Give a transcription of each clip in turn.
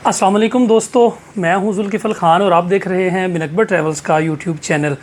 अस्सलाम वालेकुम दोस्तों, मैं हूं जुल्किफ़ल ख़ान और आप देख रहे हैं बिन अकबर ट्रैवल्स का यूट्यूब चैनल।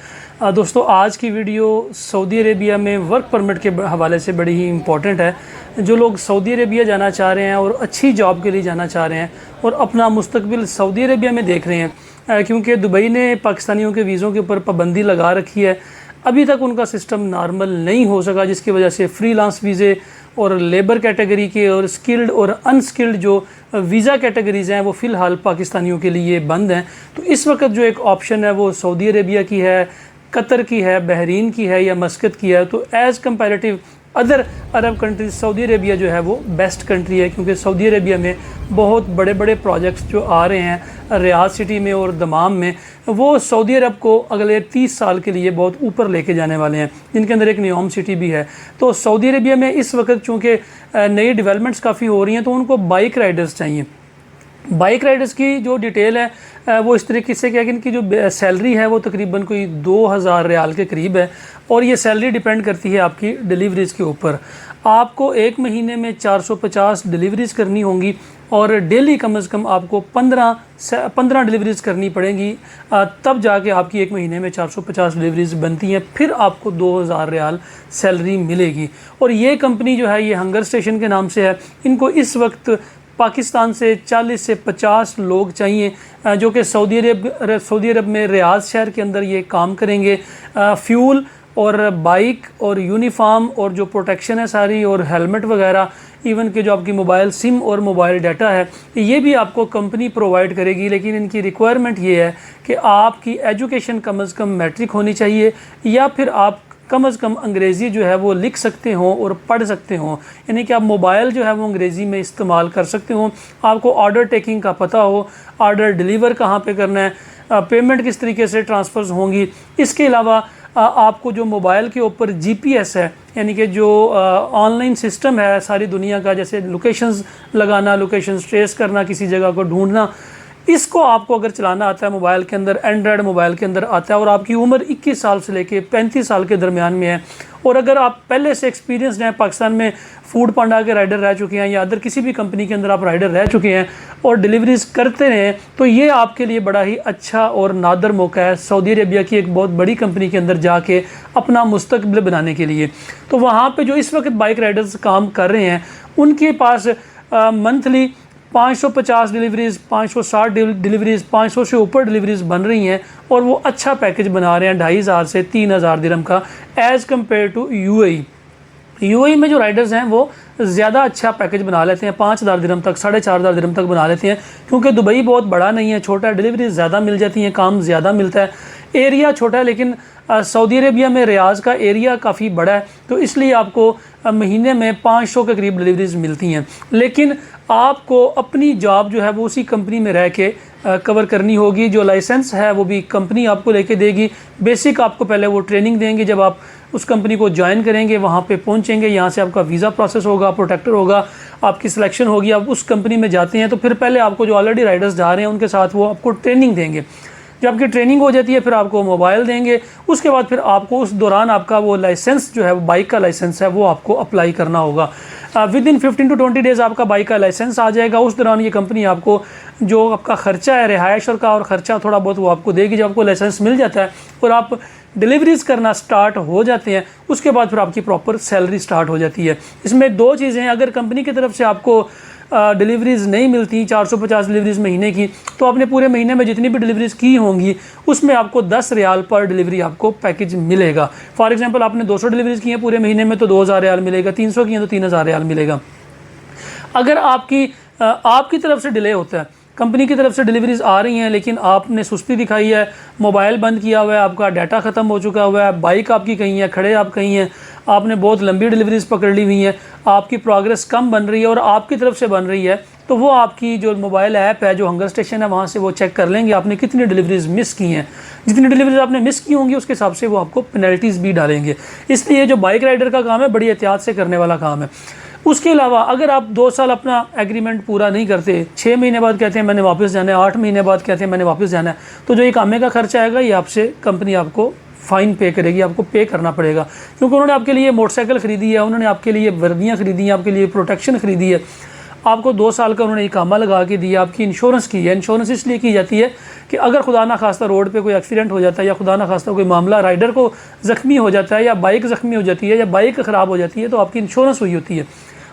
दोस्तों, आज की वीडियो सऊदी अरेबिया में वर्क परमिट के हवाले से बड़ी ही इम्पॉर्टेंट है। जो लोग सऊदी अरेबिया जाना चाह रहे हैं और अच्छी जॉब के लिए जाना चाह रहे हैं और अपना मुस्तकबिल सऊदी अरेबिया में देख रहे हैं, क्योंकि दुबई ने पाकिस्तानियों के वीज़ों के ऊपर पाबंदी लगा रखी है। अभी तक उनका सिस्टम नॉर्मल नहीं हो सका, जिसकी वजह से फ्रीलांस वीज़े और लेबर कैटेगरी के और स्किल्ड और अनस्किल्ड जो वीज़ा कैटेगरीज़ हैं वो फ़िलहाल पाकिस्तानियों के लिए बंद हैं। तो इस वक्त जो एक ऑप्शन है वो सऊदी अरेबिया की है, कतर की है, बहरीन की है या मस्कत की है। तो एज़ कंपैरेटिव अदर अरब कंट्रीज सऊदी अरेबिया जो है वो बेस्ट कंट्री है, क्योंकि सऊदी अरेबिया में बहुत बड़े बड़े प्रोजेक्ट्स जो आ रहे हैं रियाद सिटी में और दमाम में, वो सऊदी अरब को अगले 30 साल के लिए बहुत ऊपर लेके जाने वाले हैं, जिनके अंदर एक न्योम सिटी भी है। तो सऊदी अरेबिया में इस वक्त चूँकि नई डेवलपमेंट्स काफ़ी हो रही हैं, तो उनको बाइक राइडर्स चाहिए। बाइक राइडर्स की जो डिटेल है वो इस तरीके से क्या कि इनकी जो सैलरी है वो तकरीबन कोई 2000 रियाल के करीब है, और ये सैलरी डिपेंड करती है आपकी डिलीवरीज़ के ऊपर। आपको एक महीने में 450 डिलीवरीज़ करनी होंगी और डेली कम से कम आपको 15 डिलीवरीज़ करनी पड़ेंगी, तब जाके आपकी एक महीने में 450 डिलीवरीज़ बनती हैं। फिर आपको 2000 रियाल सैलरी मिलेगी। और ये कंपनी जो है ये हंगर स्टेशन के नाम से है। इनको इस वक्त पाकिस्तान से 40 से 50 लोग चाहिए, जो कि सऊदी अरब में रियाद शहर के अंदर ये काम करेंगे। फ्यूल और बाइक और यूनिफॉर्म और जो प्रोटेक्शन है सारी और हेलमेट वगैरह, इवन के जो आपकी मोबाइल सिम और मोबाइल डाटा है, ये भी आपको कंपनी प्रोवाइड करेगी। लेकिन इनकी रिक्वायरमेंट ये है कि आपकी एजुकेशन कम से कम मैट्रिक होनी चाहिए, या फिर आप कम से कम अंग्रेज़ी जो है वो लिख सकते हों और पढ़ सकते हों, यानी कि आप मोबाइल जो है वो अंग्रेज़ी में इस्तेमाल कर सकते हों। आपको ऑर्डर टेकिंग का पता हो, ऑर्डर डिलीवर कहाँ पे करना है, पेमेंट किस तरीके से ट्रांसफ़र्स होंगी। इसके अलावा आपको जो मोबाइल के ऊपर जीपीएस है, यानी कि जो ऑनलाइन सिस्टम है सारी दुनिया का, जैसे लोकेशंस लगाना, लोकेशंस ट्रेस करना, किसी जगह को ढूंढना, इसको आपको अगर चलाना आता है मोबाइल के अंदर, एंड्रॉयड मोबाइल के अंदर आता है, और आपकी उम्र 21 साल से लेके 35 साल के दरमियान में है, और अगर आप पहले से एक्सपीरियंसड हैं, पाकिस्तान में फूड पांडा के राइडर रह चुके हैं या अदर किसी भी कंपनी के अंदर आप राइडर रह चुके हैं और डिलीवरीज करते हैं, तो ये आपके लिए बड़ा ही अच्छा और नादर मौका है सऊदी अरेबिया की एक बहुत बड़ी कंपनी के अंदर जाके अपना मुस्तकबिल बनाने के लिए। तो वहाँ पे जो इस वक्त बाइक राइडर्स काम कर रहे हैं, उनके पास मंथली 550 डिलीवरीज़, 560 डिलीवरीज़, 500 से ऊपर डिलीवरीज़ बन रही हैं, और वो अच्छा पैकेज बना रहे हैं 2500 से 3000 दिरहम का, एज़ कम्पेयर टू यूएई में जो राइडर्स हैं वो ज़्यादा अच्छा पैकेज बना लेते हैं, 5000 दिरहम तक, 4500 दिरहम तक बना लेते हैं, क्योंकि दुबई बहुत बड़ा नहीं है, छोटा, डिलीवरी ज़्यादा मिल जाती हैं, काम ज़्यादा मिलता है, एरिया छोटा है। लेकिन सऊदी अरेबिया में रियाज का एरिया काफ़ी बड़ा है, तो इसलिए आपको महीने में 500 के करीब डिलीवरीज मिलती हैं। लेकिन आपको अपनी जॉब जो है वो उसी कंपनी में रह के कवर करनी होगी। जो लाइसेंस है वो भी कंपनी आपको लेके देगी। बेसिक आपको पहले वो ट्रेनिंग देंगे, जब आप उस कंपनी को ज्वाइन करेंगे, वहाँ पे पहुँचेंगे, यहाँ से आपका वीज़ा प्रोसेस होगा, प्रोटेक्टर होगा, आपकी सिलेक्शन होगी, आप उस कंपनी में जाते हैं, तो फिर पहले आपको जो ऑलरेडी राइडर्स जा रहे हैं उनके साथ वो आपको ट्रेनिंग देंगे। जब आपकी ट्रेनिंग हो जाती है फिर आपको मोबाइल देंगे, उसके बाद फिर आपको उस दौरान आपका वो लाइसेंस जो है, वो बाइक का लाइसेंस है, वो आपको अप्लाई करना होगा। विद इन 15 to 20 डेज़ आपका बाइक का लाइसेंस आ जाएगा। उस दौरान ये कंपनी आपको जो आपका ख़र्चा है रिहाइश का और ख़र्चा थोड़ा बहुत वो आपको देगी। जब आपको लाइसेंस मिल जाता है और आप डिलीवरीज़ करना स्टार्ट हो जाते हैं, उसके बाद फिर आपकी प्रॉपर सैलरी स्टार्ट हो जाती है। इसमें दो चीज़ें हैं, अगर कंपनी की तरफ से आपको डिलीवरीज़ नहीं मिलती 450 डिलीवरीज़ महीने की, तो आपने पूरे महीने में जितनी भी डिलीवरीज़ की होंगी उसमें आपको 10 रियाल पर डिलीवरी आपको पैकेज मिलेगा। फॉर एग्जांपल आपने 200 डिलीवरीज़ की हैं पूरे महीने में तो 2000 रियाल मिलेगा, 300 की हैं तो 3000 रियाल मिलेगा। अगर आपकी तरफ से डिले होता है, कंपनी की तरफ से डिलीवरीज आ रही हैं लेकिन आपने सुस्ती दिखाई है, मोबाइल बंद किया हुआ है, आपका डाटा ख़त्म हो चुका हुआ है, बाइक आपकी कहीं है, खड़े आप कहीं हैं, आपने बहुत लंबी डिलीवरीज पकड़ ली हुई हैं, आपकी प्रोग्रेस कम बन रही है और आपकी तरफ से बन रही है, तो वो आपकी जो मोबाइल ऐप है, जो हंगर स्टेशन है, वहाँ से वो चेक कर लेंगे आपने कितनी डिलीवरीज मिस की हैं। जितनी डिलीवरीज आपने मिस की होंगी उसके हिसाब से वो आपको पेनल्टीज़ भी डालेंगे। इसलिए जो बाइक राइडर का काम है बड़ी एहतियात से करने वाला काम है। उसके अलावा अगर आप 2 साल अपना एग्रीमेंट पूरा नहीं करते, 6 महीने बाद कहते हैं मैंने वापस जाना है, 8 महीने बाद कहते हैं मैंने वापस जाना है, तो जो ये कामे का खर्चा आएगा ये आपसे कंपनी आपको फ़ाइन पे करेगी, आपको पे करना पड़ेगा, क्योंकि उन्होंने आपके लिए मोटरसाइकिल ख़रीदी है, उन्होंने आपके लिए वर्दियाँ ख़रीदी हैं, आपके लिए प्रोटेक्शन ख़रीदी है। आपको 2 साल का उन्होंने इकामा लगा के दिया, आपकी इंश्योरेंस की है। इंश्योरेंस इसलिए की जाती है कि अगर खुदा ना खास्ता रोड पे कोई एक्सीडेंट हो जाता है या खुदा ना खास्ता कोई मामला, राइडर को ज़ख्मी हो जाता है या बाइक ज़ख्मी हो जाती है या बाइक ख़राब हो जाती है, तो आपकी इंश्योरेंस हुई होती है,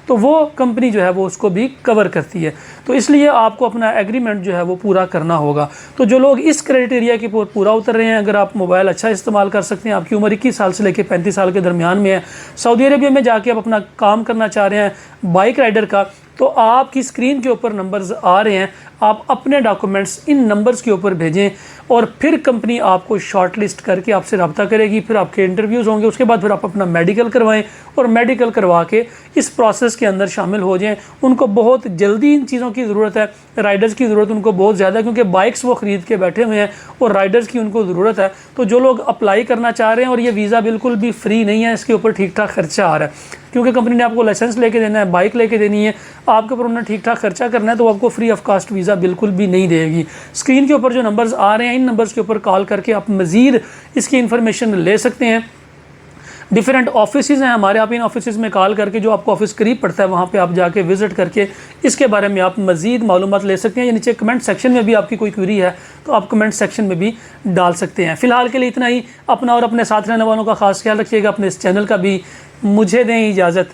तो वो कंपनी जो है वो उसको भी कवर करती है। तो इसलिए आपको अपना एग्रीमेंट जो है वो पूरा करना होगा। तो जो लोग इस क्राइटेरिया के पूरा उतर रहे हैं, अगर आप मोबाइल अच्छा इस्तेमाल कर सकते हैं, आपकी उम्र 21 साल से लेकर 35 साल के दरमियान में है, सऊदी अरेबिया में जाके आप अपना काम करना चाह रहे हैं बाइक राइडर का, तो आपकी स्क्रीन के ऊपर नंबर्स आ रहे हैं, आप अपने डॉक्यूमेंट्स इन नंबर्स के ऊपर भेजें और फिर कंपनी आपको शॉर्टलिस्ट करके आपसे रब्ता करेगी, फिर आपके इंटरव्यूज़ होंगे, उसके बाद फिर आप अपना मेडिकल करवाएं और मेडिकल करवा के इस प्रोसेस के अंदर शामिल हो जाएं। उनको बहुत जल्दी इन चीज़ों की ज़रूरत है, राइडर्स की ज़रूरत उनको बहुत ज़्यादा है, क्योंकि बाइक्स वो ख़रीद के बैठे हुए हैं और राइडर्स की उनको ज़रूरत है। तो जो लोग अप्लाई करना चाह रहे हैं, और ये वीज़ा बिल्कुल भी फ्री नहीं है, इसके ऊपर ठीक ठाक खर्चा आ रहा है, क्योंकि कंपनी ने आपको लाइसेंस लेके देना है, बाइक लेके देनी है, आपके ऊपर उन्होंने ठीक ठाक खर्चा करना है, तो आपको फ्री ऑफ कास्ट वीज़ा बिल्कुल भी नहीं देगी। स्क्रीन के ऊपर जो नंबर्स आ रहे हैं, इन नंबर्स के ऊपर कॉल करके आप मज़ीद इसकी इन्फॉर्मेशन ले सकते हैं। डिफरेंट ऑफिसेज़ हैं हमारे, आप इन ऑफिसेज़ में कॉल करके, जो आपको ऑफिस करीब पड़ता है वहाँ पे आप जाके विज़िट करके इसके बारे में आप मज़ीद मालूमात ले सकते हैं। या नीचे कमेंट सेक्शन में भी आपकी कोई क्वेरी है तो आप कमेंट सेक्शन में भी डाल सकते हैं। फ़िलहाल के लिए इतना ही। अपना और अपने साथ रहने वालों का ख़ास ख्याल रखिएगा, अपने इस चैनल का भी। मुझे दें इजाज़त।